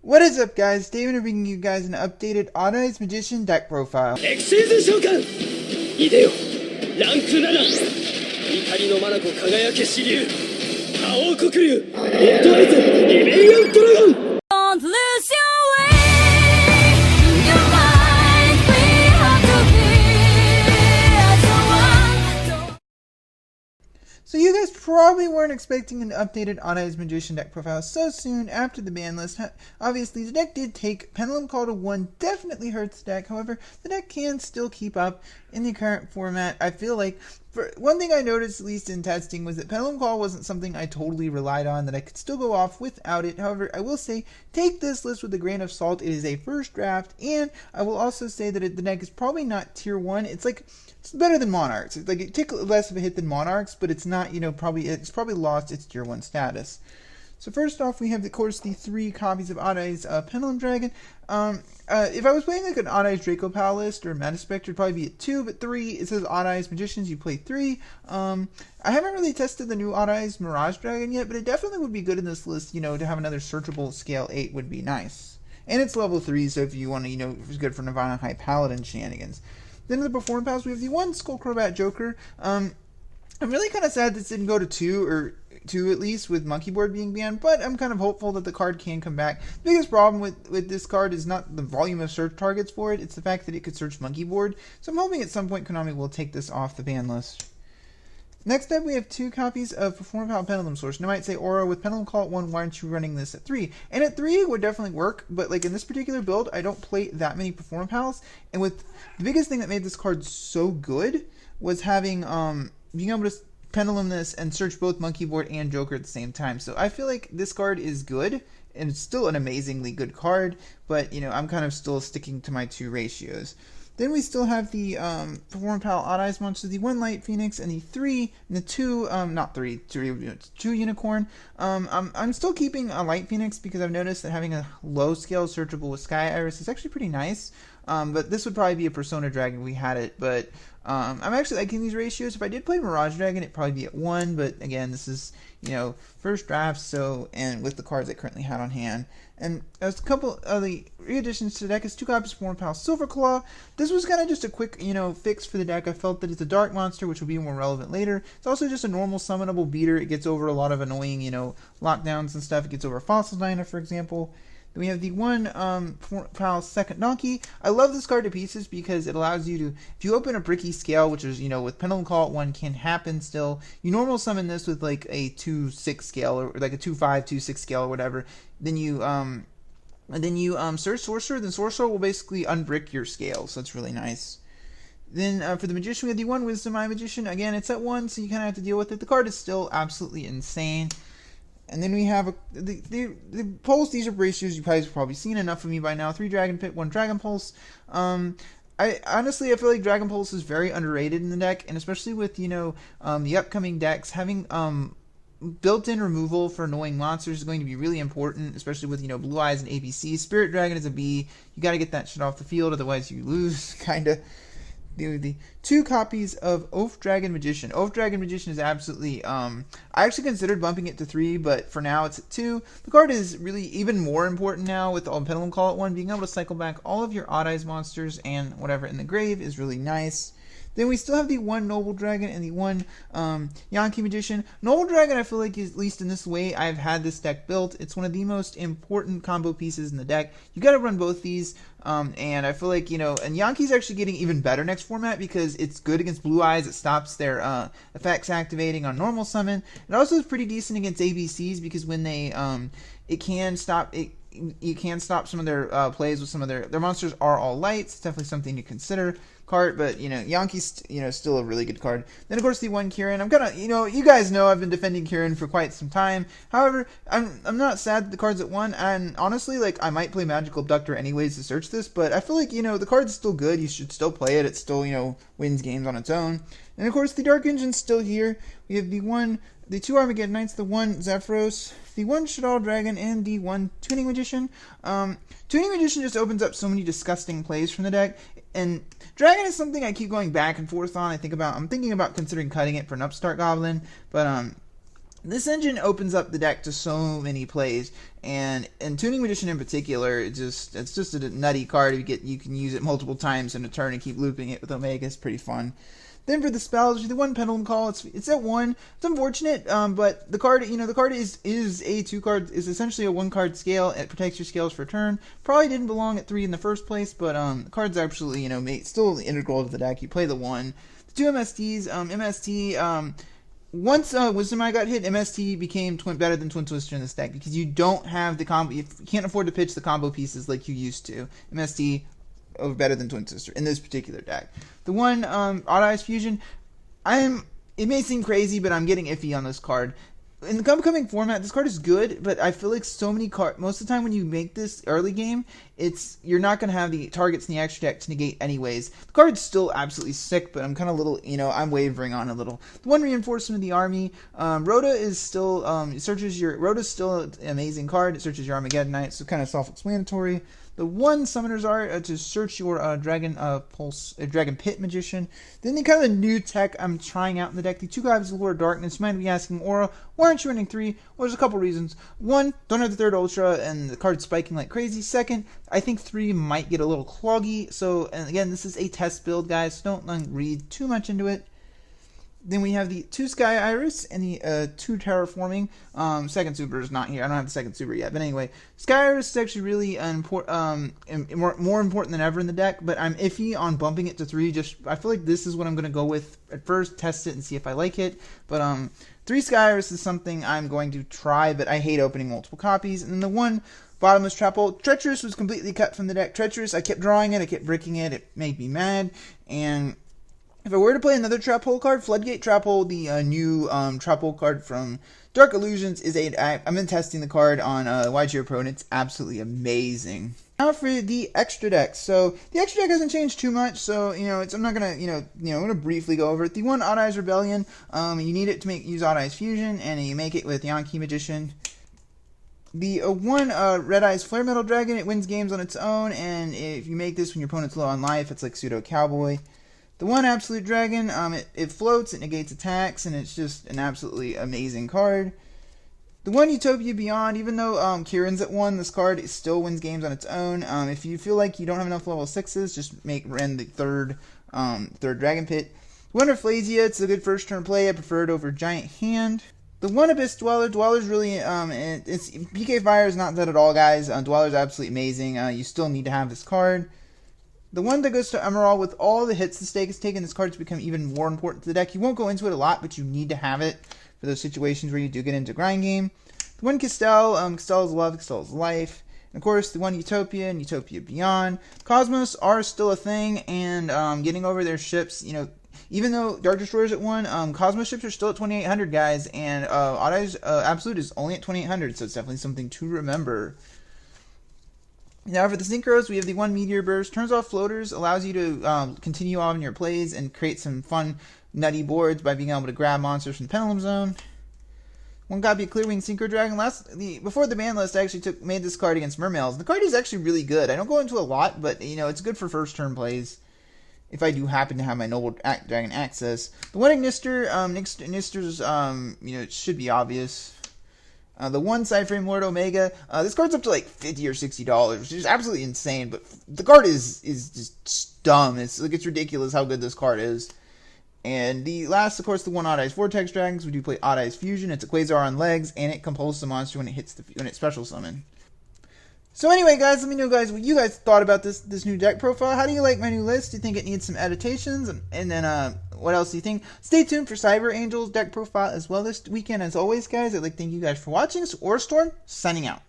What is up, guys? David bringing you guys an updated Audized Magician deck profile. Don't lose your way, your mind, we have to be as one. So you guys probably weren't expecting an updated Audized Magician deck profile so soon after the ban list. Obviously, the deck did take Pendulum Call to 1, definitely hurts the deck. However, the deck can still keep up in the current format. I feel like, for one thing I noticed, at least in testing, was that Pendulum Call wasn't something I totally relied on, that I could still go off without it. However, I will say, take this list with a grain of salt. It is a first draft, and I will also say that the deck is probably not tier 1. It's better than Monarchs. It's like, it took less of a hit than Monarchs, but it's not, it's probably lost its tier 1 status. So first off, we have, of course, the 3 copies of Audized Pendulum Dragon. If I was playing like an Audized Draco Pal list or Metaspectre, it'd probably be at 2, but 3, it says Audized Magicians, you play 3. I haven't really tested the new Audized Mirage Dragon yet, but it definitely would be good in this list, to have another searchable scale 8 would be nice. And it's level 3, so if you want to, it's good for Nirvana High Paladin shenanigans. Then in the Perform Pals, we have the 1 Skull Crobat Joker. I'm really kind of sad this didn't go to 2, or 2 at least, with Monkey Board being banned, but I'm kind of hopeful that the card can come back. The biggest problem with this card is not the volume of search targets for it, it's the fact that it could search Monkey Board, so I'm hoping at some point Konami will take this off the ban list. Next up, we have 2 copies of Perform Pal Pendulum Source. And I might say, Aura, with Pendulum Call at 1, why aren't you running this at 3? And at 3 it would definitely work, but like in this particular build, I don't play that many Perform Pals, and with the biggest thing that made this card so good was having, being able to Pendulum this and search both Monkey Board and Joker at the same time. So I feel like this card is good, and it's still an amazingly good card, but I'm kind of still sticking to my 2 ratios. Then we still have the Perform Pal Audized monsters, the 1 Light Phoenix and the 3, and the 2, not 3, 2 Unicorn. I'm still keeping a Light Phoenix because I've noticed that having a low scale searchable with Sky Iris is actually pretty nice. But this would probably be a Persona Dragon if we had it, but I'm actually liking these ratios. If I did play Mirage Dragon, it'd probably be at 1, but again, this is, first draft, so, and with the cards I currently had on hand. And as a couple of the re-additions to the deck is 2 copies of Perform Pal Silver Claw. This was kind of just a quick, fix for the deck. I felt that it's a dark monster, which will be more relevant later. It's also just a normal summonable beater. It gets over a lot of annoying, lockdowns and stuff. It gets over Fossil Diner, for example. Then we have the 1 Perform Pal Second Donkey. I love this card to pieces because it allows you to, if you open a Bricky Scale, which is, with Pendulum Call at 1 can happen still, you normal summon this with like a 2-6 scale, or like a 2-5, 2-6 scale or whatever. Then you, search Sorcerer, then Sorcerer will basically unbrick your scale, so it's really nice. Then for the Magician, we have the 1 Wisdom Eye Magician. Again, it's at 1, so you kind of have to deal with it. The card is still absolutely insane. And then we have the Pulse. These are ratios you guys have probably seen enough of me by now. 3 Dragon Pit, 1 Dragon Pulse. I honestly feel like Dragon Pulse is very underrated in the deck, and especially with the upcoming decks, having built-in removal for annoying monsters is going to be really important, especially with Blue Eyes and ABC. Spirit Dragon is a B. You got to get that shit off the field, otherwise you lose, kinda. The 2 copies of Oath Dragon Magician. Oath Dragon Magician is absolutely, I actually considered bumping it to 3, but for now it's at 2. The card is really even more important now with the Pendulum Call at 1. Being able to cycle back all of your Audized monsters and whatever in the grave is really nice. Then we still have the 1 Noble Dragon and the 1 Yankee Magician. Noble Dragon, I feel like, at least in this way, I've had this deck built. It's one of the most important combo pieces in the deck. You got to run both these, and I feel like, and Yankee's actually getting even better next format because it's good against Blue Eyes. It stops their effects activating on normal summon. It also is pretty decent against ABCs because when they, it can stop, you can stop some of their plays with some of their monsters are all lights. It's definitely something to consider. Card, but Yankee's still a really good card. Then of course the 1 Kieran. I'm gonna you guys know I've been defending Kieran for quite some time. However, I'm not sad that the card's at 1, and honestly, like, I might play Magical Abductor anyways to search this, but I feel like the card's still good. You should still play it. It still wins games on its own. And of course the Dark Engine's still here. We have the 2 Armageddon Knights, the 1 Zephyros, the 1 Shadal Dragon, and the 1 Tuning Magician. Tuning Magician just opens up so many disgusting plays from the deck. And Dragon is something I keep going back and forth on. I'm thinking about considering cutting it for an Upstart Goblin, but This engine opens up the deck to so many plays, and Tuning Magician in particular, it's just a nutty card. You can use it multiple times in a turn and keep looping it with Omega. It's pretty fun. Then for the spells, the one Pendulum Call, it's at 1. It's unfortunate, but the card is a 2 card, is essentially a 1 card scale. It protects your scales for turn. Probably didn't belong at 3 in the first place, but the card's absolutely still integral to the deck. You play the 1. The 2 MSTs, MST. Once Wisdom Eye got hit, MST became better than Twin Twister in this deck because you don't have the combo. You can't afford to pitch the combo pieces like you used to. MST better than Twin Twister in this particular deck. The one Odd Eyes Fusion, it may seem crazy, but I'm getting iffy on this card. In the upcoming format, this card is good, but I feel like so many cards. Most of the time, when you make this early game, you're not going to have the targets in the extra deck to negate anyways. The card's still absolutely sick, but I'm kind of I'm wavering on a little. The one Reinforcement of the Army, Rhoda is still Rhoda's still an amazing card. It searches your Armageddon Knight, so kind of self-explanatory. The one Summoners Art to search your Dragon Pit Magician. Then the kind of new tech I'm trying out in the deck, the 2 Gods of Lord of Darkness. You might be asking, Aura, why aren't you running 3? Well, there's a couple reasons. 1, don't have the 3rd Ultra, and the card's spiking like crazy. 2nd, I think 3 might get a little cloggy. So, and again, this is a test build, guys, so don't read too much into it. Then we have the 2 Sky Iris and the 2 Terraforming. Second Super is not here. I don't have the second Super yet. But anyway, Sky Iris is actually really more important than ever in the deck. But I'm iffy on bumping it to 3. I feel like this is what I'm going to go with at first. Test it and see if I like it. But 3 Sky Iris is something I'm going to try. But I hate opening multiple copies. And then the 1 Bottomless Trap Hole. Treacherous was completely cut from the deck. Treacherous, I kept drawing it. I kept bricking it. It made me mad. And if I were to play another Trap Hole card, Floodgate Trap Hole, the new Trap Hole card from Dark Illusions, I've been testing the card on Yugioh Pro, and it's absolutely amazing. Now for the extra deck. So the extra deck hasn't changed too much. So I'm not gonna I'm gonna briefly go over it. The 1 Odd Eyes Rebellion, you need it to use Odd Eyes Fusion, and you make it with Yankee Magician. The 1 Red Eyes Flare Metal Dragon, it wins games on its own, and if you make this when your opponent's low on life, it's like Pseudo Cowboy. The 1 Absolute Dragon, it floats, it negates attacks, and it's just an absolutely amazing card. The 1 Utopia Beyond, even though Kieran's at 1, this card still wins games on its own. If you feel like you don't have enough level 6s, just run the 3rd Dragon Pit. The 1 Rafflesia, it's a good first turn play. I prefer it over Giant Hand. The 1 Abyss Dweller, Dweller's really, it's PK Fire is not that at all, guys. Dweller's absolutely amazing. You still need to have this card. The 1 that goes to Emerald, with all the hits the stake has taken, this card to become even more important to the deck. You won't go into it a lot, but you need to have it for those situations where you do get into grind game. The 1 Castell, Castell's Love, Castell's Life. And of course, the 1 Utopia and Utopia Beyond. Cosmos are still a thing, and getting over their ships, even though Dark Destroyer's at 1, Cosmos ships are still at 2,800, guys, and Odd Eyes Absolute is only at 2,800, so it's definitely something to remember. Now for the synchros, we have the 1 Meteor Burst. Turns off floaters, allows you to continue on your plays and create some fun, nutty boards by being able to grab monsters from the Pendulum Zone. 1 copy of Clearwing Synchro Dragon. Before the ban list, I actually made this card against Mermails. The card is actually really good. I don't go into a lot, but it's good for first turn plays if I do happen to have my Noble Dragon access. The 1 Ignister, Ignister's, it should be obvious. The 1 Sideframe Lord Omega, this card's up to like $50 or $60, which is absolutely insane, but the card is just dumb. It's ridiculous how good this card is. And the last, of course, the 1 Odd Eyes Vortex Dragons. We do play Odd Eyes Fusion. It's a Quasar on legs, and it compulses the monster when it special summon. So anyway, guys, let me know, guys, what you guys thought about this new deck profile. How do you like my new list? Do you think it needs some editations? And then, what else do you think? Stay tuned for Cyber Angel's deck profile as well this weekend. As always, guys, I'd like to thank you guys for watching. This is Storm, signing out.